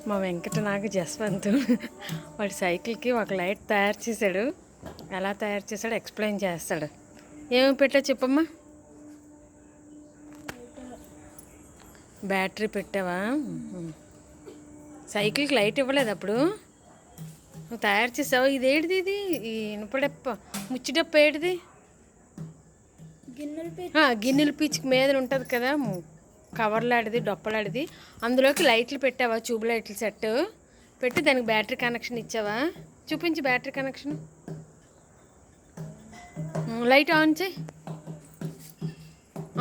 మా వెంకట నాకు జస్వంత్ వాడి సైకిల్కి ఒక లైట్ తయారు చేశాడు. ఎలా తయారు చేశాడో ఎక్స్ప్లెయిన్ చేస్తాడు. ఏమి పెట్టా చెప్పమ్మా? బ్యాటరీ పెట్టావా? సైకిల్కి లైట్ ఇవ్వలేదు అప్పుడు. నువ్వు తయారు చేసావు. ఇదేంటిది? ఇది ఈ ఇనుపడప్ప ముచ్చిడప్ప ఏంటిది? గిన్నెల పీచుకి మీద ఉంటుంది కదా, కవర్లాడిది డొప్పలాడిది. అందులోకి లైట్లు పెట్టావా? ట్యూబ్ లైట్లు సెట్ పెట్టి దానికి బ్యాటరీ కనెక్షన్ ఇచ్చావా? చూపించి బ్యాటరీ కనెక్షన్. లైట్ ఆన్ చేయి,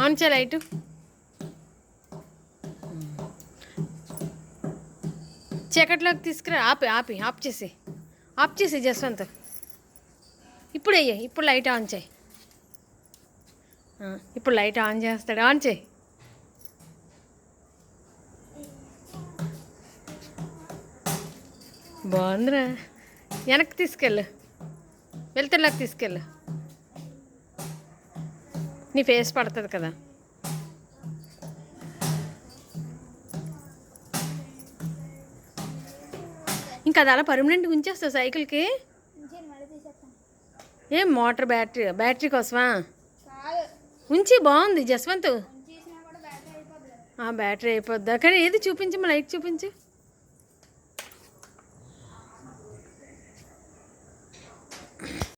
ఆన్ చేయి లైటు. చీకట్లోకి తీసుకురా. ఆఫ్ చేసి జస్వంత్. ఇప్పుడు అయ్యా, ఇప్పుడు లైట్ ఆన్ చేయి. ఇప్పుడు లైట్ ఆన్ చేస్తాడు. ఆన్ చేయి. బాగుందిరా. వెనక్కి తీసుకెళ్ళు, వెళ్తుర్లోకి తీసుకెళ్ళు. నీ ఫేస్ పడుతుంది కదా. ఇంకా అది అలా పర్మనెంట్గా ఉంచేస్తావు సైకిల్కి. ఏం మోటార్ బ్యాటరీ కోసమా? ఉంచి. బాగుంది జస్వంత్. బ్యాటరీ అయిపోద్దా? కానీ ఏది చూపించమ్మా, లైట్ చూపించు.